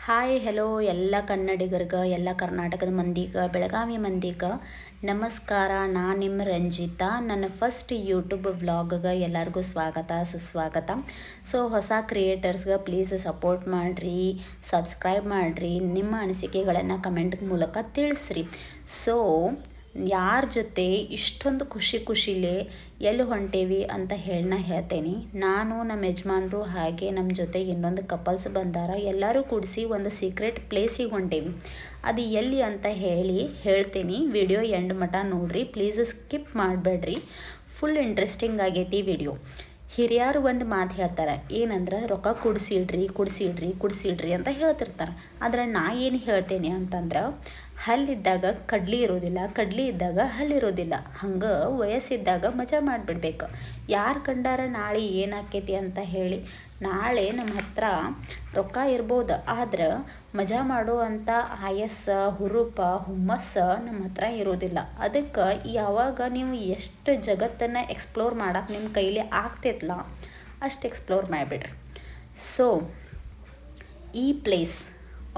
Hi hello ಎಲ್ಲ ಕನ್ನಡಿಗರಿಗೆ ಎಲ್ಲ ಕರ್ನಾಟಕದ ಮಂದಿಗೆ ಬೆಳಗಾವಿ ಮಂದಿಗೆ ನಮಸ್ಕಾರ. ನಾನು ನಿಮ್ಮ ರಂಜಿತಾ. ನನ್ನ ಫಸ್ಟ್ ಯೂಟ್ಯೂಬ್ ವ್ಲಾಗ್ಗೆ ಎಲ್ಲರಿಗೂ ಸ್ವಾಗತ ಸುಸ್ವಾಗತ. ಸೊ ಹೊಸ ಕ್ರಿಯೇಟರ್ಸ್ಗೆ ಪ್ಲೀಸ್ ಸಪೋರ್ಟ್ ಮಾಡಿರಿ, ಸಬ್ಸ್ಕ್ರೈಬ್ ಮಾಡಿರಿ, ನಿಮ್ಮ ಅನಿಸಿಕೆಗಳನ್ನು ಕಮೆಂಟ್ ಮೂಲಕ ತಿಳಿಸ್ರಿ. ಸೊ ಯಾರ ಜೊತೆ ಇಷ್ಟೊಂದು ಖುಷಿಲೇ ಎಲ್ಲಿ ಹೊಂಟೇವಿ ಅಂತ ಹೇಳ್ತೇನೆ. ನಾನು ನಮ್ಮ ಯಜಮಾನರು ಹಾಗೆ ನಮ್ಮ ಜೊತೆ ಇನ್ನೊಂದು ಕಪಲ್ಸ್ ಬಂದಾರ. ಎಲ್ಲರೂ ಕೂಡಿಸಿ ಒಂದು ಸೀಕ್ರೆಟ್ ಪ್ಲೇಸಿಗೆ ಹೊಂಟೇವಿ. ಅದು ಎಲ್ಲಿ ಅಂತ ಹೇಳ್ತೀನಿ. ವಿಡಿಯೋ ಎಂಡ್ ಮಟ ನೋಡಿರಿ, ಪ್ಲೀಸ್ ಸ್ಕಿಪ್ ಮಾಡಬೇಡ್ರಿ. ಫುಲ್ ಇಂಟ್ರೆಸ್ಟಿಂಗ್ ಆಗೈತಿ ವಿಡಿಯೋ. ಹಿರಿಯರು ಒಂದು ಮಾತು ಹೇಳ್ತಾರೆ, ಏನಂದ್ರೆ ರೊಕ್ಕ ಕುಡಿಸಿಡ್ರಿ ಅಂತ ಹೇಳ್ತಿರ್ತಾರೆ. ಆದರೆ ನಾ ಏನು ಹೇಳ್ತೇನೆ ಅಂತಂದ್ರೆ, ಹಲ್ಲಿದ್ದಾಗ ಕಡ್ಲಿ ಇರೋದಿಲ್ಲ, ಕಡ್ಲಿ ಇದ್ದಾಗ ಹಲ್ಲಿರೋದಿಲ್ಲ. ಹಂಗೆ ವಯಸ್ಸಿದ್ದಾಗ ಮಜಾ ಮಾಡಿಬಿಡ್ಬೇಕು. ಯಾರು ಕಂಡಾರ ನಾಳೆ ಏನಾಕೈತಿ ಅಂತ ಹೇಳಿ. ನಾಳೆ ನಮ್ಮ ಹತ್ರ ರೊಕ್ಕ ಇರ್ಬೋದು, ಆದ್ರೆ ಮಜಾ ಮಾಡುವಂಥ ಆಯಸ್ಸು ಹುಮ್ಮಸ್ಸು ನಮ್ಮ ಹತ್ರ ಇರೋದಿಲ್ಲ. ಅದಕ್ಕೆ ಯಾವಾಗ ನೀವು ಎಷ್ಟು ಜಗತ್ತನ್ನು ಎಕ್ಸ್ಪ್ಲೋರ್ ಮಾಡೋಕೆ ನಿಮ್ಮ ಕೈಲಿ ಆಗ್ತೈತಲ್ಲ ಅಷ್ಟು ಎಕ್ಸ್ಪ್ಲೋರ್ ಮಾಡಿಬಿಡ್ರಿ. ಸೊ ಈ ಪ್ಲೇಸ್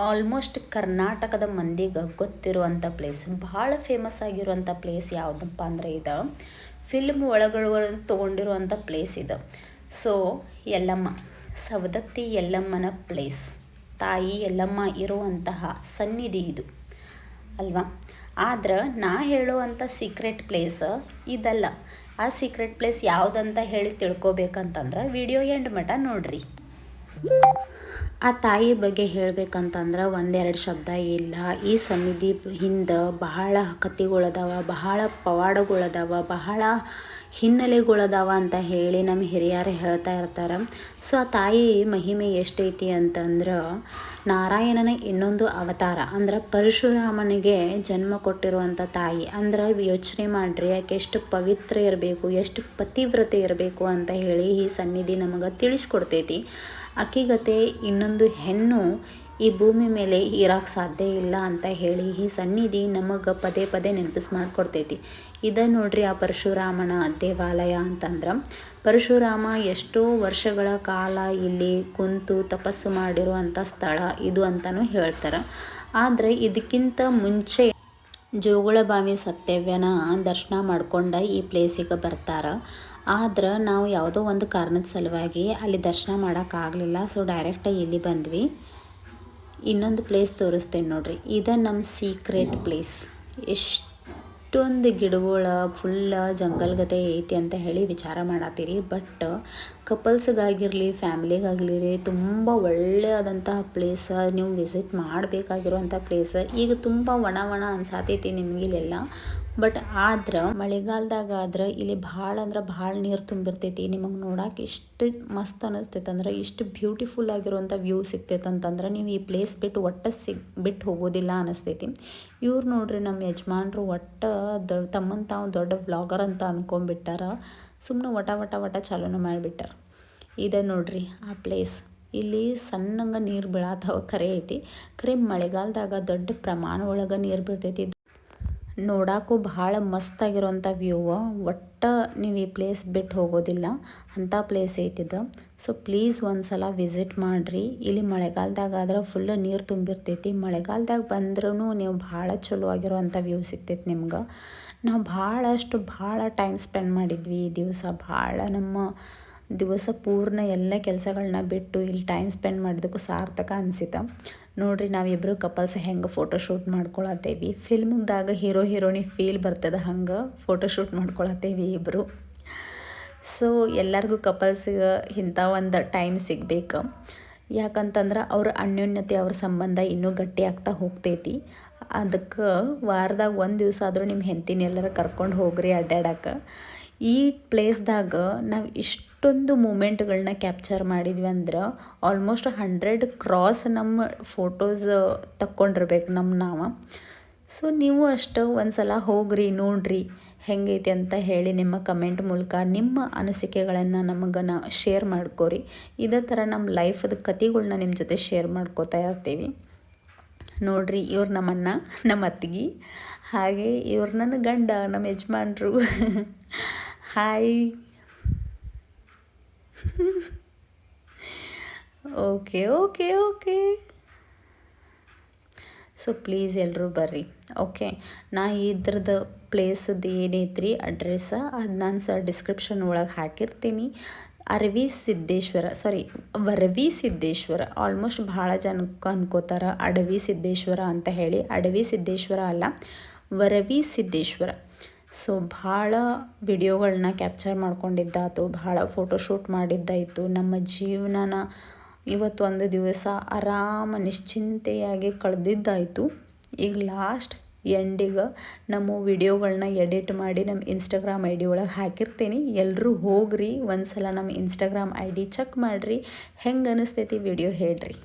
ಆಲ್ಮೋಸ್ಟ್ ಕರ್ನಾಟಕದ ಮಂದಿಗೆ ಗೊತ್ತಿರುವಂಥ ಪ್ಲೇಸ್, ಭಾಳ ಫೇಮಸ್ ಆಗಿರುವಂಥ ಪ್ಲೇಸ್ ಯಾವುದಪ್ಪ ಅಂದರೆ ಇದು ಫಿಲ್ಮ್ ಒಳಗಡೆ ತೊಗೊಂಡಿರುವಂಥ ಪ್ಲೇಸ್ ಇದು. ಸೊ ಯಲ್ಲಮ್ಮ, ಸವದತ್ತಿ ಯಲ್ಲಮ್ಮನ ಪ್ಲೇಸ್, ತಾಯಿ ಯಲ್ಲಮ್ಮ ಇರುವಂತಹ ಸನ್ನಿಧಿ ಇದು ಅಲ್ವಾ. ಆದ್ರೆ ನಾ ಹೇಳುವಂಥ ಸೀಕ್ರೆಟ್ ಪ್ಲೇಸ್ ಇದಲ್ಲ. ಆ ಸೀಕ್ರೆಟ್ ಪ್ಲೇಸ್ ಯಾವುದಂತ ಹೇಳಿ ತಿಳ್ಕೊಬೇಕಂತಂದ್ರೆ ವಿಡಿಯೋ ಎಂಡ್ ಮಟ ನೋಡ್ರಿ. ಆ ತಾಯಿ ಬಗ್ಗೆ ಹೇಳಬೇಕಂತಂದ್ರೆ ಒಂದೆರಡು ಶಬ್ದ ಇಲ್ಲ. ಈ ಸನ್ನಿಧಿ ಹಿಂದೆ ಬಹಳ ಕಥೆಗಳದಾವ, ಬಹಳ ಪವಾಡಗಳದಾವ, ಬಹಳ ಹಿನ್ನೆಲೆಗಳದಾವ ಅಂತ ಹೇಳಿ ನಮ್ಮ ಹಿರಿಯರು ಹೇಳ್ತಾ ಇರ್ತಾರೆ. ಸೊ ಆ ತಾಯಿ ಮಹಿಮೆ ಎಷ್ಟೈತಿ ಅಂತಂದ್ರೆ, ನಾರಾಯಣನ ಇನ್ನೊಂದು ಅವತಾರ ಅಂದ್ರೆ ಪರಶುರಾಮನಿಗೆ ಜನ್ಮ ಕೊಟ್ಟಿರುವಂಥ ತಾಯಿ. ಅಂದ್ರೆ ಯೋಚನೆ ಮಾಡಿರಿ, ಯಾಕೆ ಎಷ್ಟು ಪವಿತ್ರ ಇರಬೇಕು, ಎಷ್ಟು ಪತಿವ್ರತೆ ಇರಬೇಕು ಅಂತ ಹೇಳಿ ಈ ಸನ್ನಿಧಿ ನಮಗೆ ತಿಳಿಸ್ಕೊಡ್ತೈತಿ. ಅಕ್ಕಿಗತೆ ಇನ್ನೊಂದು ಹೆಣ್ಣು ಈ ಭೂಮಿ ಮೇಲೆ ಇರೋಕ್ಕೆ ಸಾಧ್ಯ ಇಲ್ಲ ಅಂತ ಹೇಳಿ ಈ ಸನ್ನಿಧಿ ನಮಗೆ ಪದೇ ನೆನಪಿಸ್ ಮಾಡಿಕೊಡ್ತೈತಿ. ಇದು ನೋಡ್ರಿ ಆ ಪರಶುರಾಮನ ದೇವಾಲಯ ಅಂತಂದ್ರೆ, ಪರಶುರಾಮ ಎಷ್ಟೋ ವರ್ಷಗಳ ಕಾಲ ಇಲ್ಲಿ ಕುಂತು ತಪಸ್ಸು ಮಾಡಿರುವಂಥ ಸ್ಥಳ ಇದು ಅಂತಲೂ ಹೇಳ್ತಾರೆ. ಆದರೆ ಇದಕ್ಕಿಂತ ಮುಂಚೆ ಜೋಗುಳಬಾವಿ ಸತ್ಯವ್ಯನ ದರ್ಶನ ಮಾಡ್ಕೊಂಡು ಈ ಪ್ಲೇಸಿಗೆ ಬರ್ತಾರೆ. ಆದ್ರೆ ನಾವು ಯಾವುದೋ ಒಂದು ಕಾರಣದ ಸಲುವಾಗಿ ಅಲ್ಲಿ ದರ್ಶನ ಮಾಡೋಕ್ಕಾಗಲಿಲ್ಲ. ಸೊ ಡೈರೆಕ್ಟಾಗಿ ಇಲ್ಲಿ ಬಂದ್ವಿ. ಇನ್ನೊಂದು ಪ್ಲೇಸ್ ತೋರಿಸ್ತೇನೆ ನೋಡ್ರಿ. ಇದು ನಮ್ಮ ಸೀಕ್ರೆಟ್ ಪ್ಲೇಸ್. ಎಷ್ಟೊಂದು ಗಿಡಗಳ ಫುಲ್ಲ ಜಂಗಲ್ಗತೆ ಐತಿ ಅಂತ ಹೇಳಿ ವಿಚಾರ ಮಾಡತ್ತೀರಿ. ಬಟ್ ಕಪಲ್ಸ್ಗಾಗಿರಲಿ ಫ್ಯಾಮಿಲಿಗಾಗಲಿ ತುಂಬ ಒಳ್ಳೆಯದಂತಹ ಪ್ಲೇಸ್, ನೀವು ವಿಸಿಟ್ ಮಾಡಬೇಕಾಗಿರುವಂಥ ಪ್ಲೇಸ್. ಈಗ ತುಂಬ ಒಣ ಅನ್ಸಾತೈತಿ ನಿಮಗಿಲ್ಲೆಲ್ಲ. ಬಟ್ ಆದ್ರೆ ಮಳೆಗಾಲದಾಗ ಆದ್ರೆ ಇಲ್ಲಿ ಭಾಳ ಅಂದ್ರೆ ಭಾಳ ನೀರು ತುಂಬಿರ್ತೈತಿ. ನಿಮಗೆ ನೋಡೋಕೆ ಇಷ್ಟು ಮಸ್ತ್ ಅನ್ನಿಸ್ತೈತೆ ಅಂದ್ರೆ, ಇಷ್ಟು ಬ್ಯೂಟಿಫುಲ್ ಆಗಿರುವಂಥ ವ್ಯೂ ಸಿಗ್ತೈತೆ ಅಂತಂದ್ರೆ ನೀವು ಈ ಪ್ಲೇಸ್ ಬಿಟ್ಟು ಹೋಗೋದಿಲ್ಲ ಅನ್ನಿಸ್ತೈತಿ. ಇವ್ರು ನೋಡ್ರಿ ನಮ್ಮ ಯಜಮಾನ್ರು ತಮ್ಮನ್ನು ತಾವು ದೊಡ್ಡ ವ್ಲಾಗರ್ ಅಂತ ಅಂದ್ಕೊಂಡ್ಬಿಟ್ಟಾರ. ಸುಮ್ಮನೆ ವಟ ಚಾಲೂನು ಮಾಡಿಬಿಟ್ಟಾರ. ಇದೆ ನೋಡ್ರಿ ಆ ಪ್ಲೇಸ್. ಇಲ್ಲಿ ಸಣ್ಣಂಗೆ ನೀರು ಬೀಳತ್ತವ ಖರೆ ಐತಿ. ಖರೆ ಮಳೆಗಾಲದಾಗ ದೊಡ್ಡ ಪ್ರಮಾಣ ಒಳಗೆ ನೀರು ಬೀಳ್ತೈತಿ. ನೋಡೋಕ್ಕೂ ಭಾಳ ಮಸ್ತಾಗಿರೋಂಥ ವ್ಯೂ. ನೀವು ಈ ಪ್ಲೇಸ್ ಬಿಟ್ಟು ಹೋಗೋದಿಲ್ಲ ಅಂಥ ಪ್ಲೇಸ್ ಐತಿದ್ದು. ಸೊ ಪ್ಲೀಸ್ ಒಂದು ಸಲ ವಿಸಿಟ್ ಮಾಡಿರಿ. ಇಲ್ಲಿ ಮಳೆಗಾಲದಾಗ ಆದ್ರೆ ಫುಲ್ ನೀರು ತುಂಬಿರ್ತೈತಿ. ಮಳೆಗಾಲದಾಗ ಬಂದ್ರೂ ನೀವು ಭಾಳ ಚಲೋ ಆಗಿರೋವಂಥ ವ್ಯೂ ಸಿಗ್ತೈತಿ ನಿಮ್ಗೆ. ನಾವು ಭಾಳ ಟೈಮ್ ಸ್ಪೆಂಡ್ ಮಾಡಿದ್ವಿ ಈ ದಿವಸ. ಭಾಳ ನಮ್ಮ ದಿವಸ ಪೂರ್ಣ ಎಲ್ಲ ಕೆಲಸಗಳನ್ನ ಬಿಟ್ಟು ಇಲ್ಲಿ ಟೈಮ್ ಸ್ಪೆಂಡ್ ಮಾಡಿದಕ್ಕೂ ಸಾರ್ಥಕ ಅನಿಸಿತ. ನೋಡಿರಿ ನಾವಿಬ್ಬರು ಕಪಲ್ಸ್ ಹೆಂಗೆ ಫೋಟೋಶೂಟ್ ಮಾಡ್ಕೊಳತ್ತೇವಿ. ಫಿಲ್ಮ್ದಾಗ ಹೀರೋಯಿನಿ ಫೀಲ್ ಬರ್ತದೆ, ಹಂಗೆ ಫೋಟೋಶೂಟ್ ಮಾಡ್ಕೊಳತ್ತೇವಿ ಇಬ್ಬರು. ಸೊ ಎಲ್ಲರಿಗೂ ಕಪಲ್ಸಿಗೆ ಇಂಥ ಒಂದು ಟೈಮ್ ಸಿಗಬೇಕು. ಯಾಕಂತಂದ್ರೆ ಅವ್ರ ಅನ್ಯೋನ್ಯತೆ, ಅವ್ರ ಸಂಬಂಧ ಇನ್ನೂ ಗಟ್ಟಿ ಆಗ್ತಾ ಹೋಗ್ತೈತಿ. ಅದಕ್ಕೆ ವಾರದಾಗ ಒಂದು ದಿವಸ ಆದರೂ ನಿಮ್ಮ ಹೆಂಡತಿನ ಎಲ್ಲರೂ ಕರ್ಕೊಂಡು ಹೋಗ್ರಿ ಅಡ್ಡಾಡಕ್ಕೆ. ಈ ಪ್ಲೇಸ್ದಾಗ ನಾವು ಇಷ್ಟೊಂದು ಮೂಮೆಂಟ್ಗಳನ್ನ ಕ್ಯಾಪ್ಚರ್ ಮಾಡಿದ್ವಿ ಅಂದ್ರೆ ಆಲ್ಮೋಸ್ಟ್ 100 ಕ್ರಾಸ್ ನಮ್ಮ ಫೋಟೋಸ್ ತಕ್ಕೊಂಡಿರ್ಬೇಕು ನಾವು. ಸೊ ನೀವು ಅಷ್ಟು ಒಂದು ಸಲ ಹೋಗ್ರಿ, ನೋಡ್ರಿ ಹೆಂಗೈತಿ ಅಂತ ಹೇಳಿ ನಿಮ್ಮ ಕಮೆಂಟ್ ಮೂಲಕ ನಿಮ್ಮ ಅನಿಸಿಕೆಗಳನ್ನು ನಮಗೆ ಶೇರ್ ಮಾಡ್ಕೋರಿ. ಇದೇ ಥರ ನಮ್ಮ ಲೈಫದ ಕಥೆಗಳ್ನ ನಿಮ್ಮ ಜೊತೆ ಶೇರ್ ಮಾಡ್ಕೋತಾ ಇರ್ತೀವಿ. ನೋಡ್ರಿ ಇವ್ರು ನಮ್ಮನ್ನ, ನಮ್ಮ ಅತ್ತಿಗೆ, ಹಾಗೆ ಇವ್ರು ನನ್ನ ಗಂಡ, ನಮ್ಮ ಯಜಮಾನ್ರು. ಹಾಯ್. ಓಕೆ. ಸೊ ಪ್ಲೀಸ್ ಎಲ್ಲರೂ ಬರ್ರಿ. ಓಕೆ, ನಾ ಇದ್ರದ್ದು ಪ್ಲೇಸದ್ದು ಏನೈತ್ರಿ ಅಡ್ರೆಸ್ಸ ಅದು ನಾನು ಡಿಸ್ಕ್ರಿಪ್ಷನ್ ಒಳಗೆ ಹಾಕಿರ್ತೀನಿ. ವರವಿ ಸಿದ್ದೇಶ್ವರ ಆಲ್ಮೋಸ್ಟ್ ಭಾಳ ಜನಕ್ಕೆ ಅನ್ಕೋತಾರೆ ಅಡವಿ ಸಿದ್ದೇಶ್ವರ ಅಂತ ಹೇಳಿ. ಅಡವಿ ಸಿದ್ದೇಶ್ವರ ಅಲ್ಲ, ವರವಿ ಸಿದ್ದೇಶ್ವರ. ಸೊ ಭಾಳ ವಿಡಿಯೋಗಳನ್ನ ಕ್ಯಾಪ್ಚರ್ ಮಾಡ್ಕೊಂಡಿದ್ದಾಯಿತು, ಭಾಳ ಫೋಟೋಶೂಟ್ ಮಾಡಿದ್ದಾಯಿತು. ನಮ್ಮ ಜೀವನನ ಇವತ್ತು ಒಂದು ದಿವಸ ಆರಾಮ ನಿಶ್ಚಿಂತೆಯಾಗಿ ಕಳೆದಿದ್ದಾಯಿತು. ಈಗ ಲಾಸ್ಟ್ ಎಂಡಿಗೆ ನಮ್ಮ ವಿಡಿಯೋಗಳನ್ನ ಎಡಿಟ್ ಮಾಡಿ ನಮ್ಮ ಇನ್ಸ್ಟಾಗ್ರಾಮ್ ಐ ಡಿ ಒಳಗೆ ಹಾಕಿರ್ತೀನಿ. ಎಲ್ಲರೂ ಹೋಗ್ರಿ, ಒಂದು ಸಲ ನಮ್ಮ ಇನ್ಸ್ಟಾಗ್ರಾಮ್ ಐ ಡಿ ಚೆಕ್ ಮಾಡಿರಿ. ಹೆಂಗೆ ಅನಿಸ್ತೈತಿ ವಿಡಿಯೋ ಹೇಳ್ರಿ.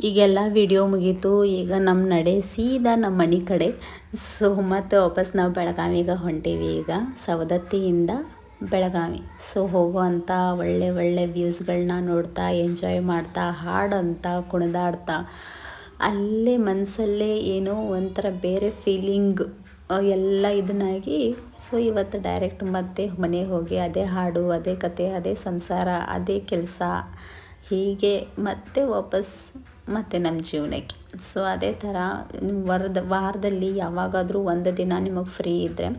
ಈಗೆಲ್ಲ ವಿಡಿಯೋ ಮುಗೀತು. ಈಗ ನಮ್ಮ ನಡೆ ಸೀದಾ ನಮ್ಮ ಮನೆ ಕಡೆ. ಸೊ ಮತ್ತು ವಾಪಸ್ ನಾವು ಬೆಳಗಾವಿಗೆ ಹೊಂಟೀವಿ. ಈಗ ಸವದತ್ತಿಯಿಂದ ಬೆಳಗಾವಿ. ಸೊ ಹೋಗುವಂಥ ಒಳ್ಳೆ ಒಳ್ಳೆ ವ್ಯೂಸ್ಗಳನ್ನ ನೋಡ್ತಾ ಎಂಜಾಯ್ ಮಾಡ್ತಾ ಹಾಡಂತ ಕುಣಿದಾಡ್ತಾ ಅಲ್ಲೇ ಮನಸ್ಸಲ್ಲೇ ಏನೋ ಒಂಥರ ಬೇರೆ ಫೀಲಿಂಗ್ ಎಲ್ಲ ಇದನ್ನಾಗಿ. ಸೊ ಇವತ್ತು ಡೈರೆಕ್ಟ್ ಮತ್ತೆ ಮನೆಗೆ ಹೋಗಿ ಅದೇ ಹಾಡು, ಅದೇ ಕತೆ, ಅದೇ ಸಂಸಾರ, ಅದೇ ಕೆಲಸ, ಹೀಗೆ ಮತ್ತೆ ವಾಪಸ್ ಮತ್ತೆ ನಮ್ಮ ಜೀವನಕ್ಕೆ. ಸೊ ಅದೇ ಥರ ವಾರದಲ್ಲಿ ಯಾವಾಗಾದರೂ ಒಂದು ದಿನ ನಿಮಗೆ ಫ್ರೀ ಇದ್ದರೆ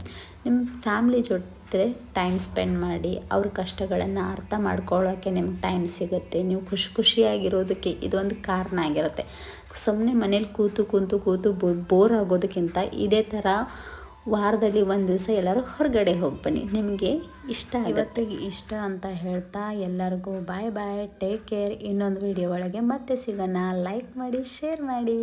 ನಿಮ್ಮ ಫ್ಯಾಮ್ಲಿ ಜೊತೆ ಟೈಮ್ ಸ್ಪೆಂಡ್ ಮಾಡಿ, ಅವ್ರ ಕಷ್ಟಗಳನ್ನು ಅರ್ಥ ಮಾಡ್ಕೊಳ್ಳೋಕ್ಕೆ ನಿಮ್ಗೆ ಟೈಮ್ ಸಿಗುತ್ತೆ. ನೀವು ಖುಷಿಯಾಗಿರೋದಕ್ಕೆ ಇದೊಂದು ಕಾರಣ ಆಗಿರುತ್ತೆ. ಸುಮ್ಮನೆ ಮನೇಲಿ ಕೂತು ಬೋರ್ ಆಗೋದಕ್ಕಿಂತ ಇದೇ ಥರ ವಾರದಲ್ಲಿ ಒಂದು ದಿವಸ ಎಲ್ಲರೂ ಹೊರಗಡೆ ಹೋಗಿ ಬನ್ನಿ, ನಿಮಗೆ ಇಷ್ಟ ಇವತ್ತಿಗೆ ಇಷ್ಟ ಅಂತ ಹೇಳ್ತಾ ಎಲ್ಲರಿಗೂ ಬಾಯ್, ಟೇಕ್ ಕೇರ್. ಇನ್ನೊಂದು ವಿಡಿಯೋ ಒಳಗೆ ಮತ್ತೆ ಸಿಗೋಣ. ಲೈಕ್ ಮಾಡಿ, ಶೇರ್ ಮಾಡಿ.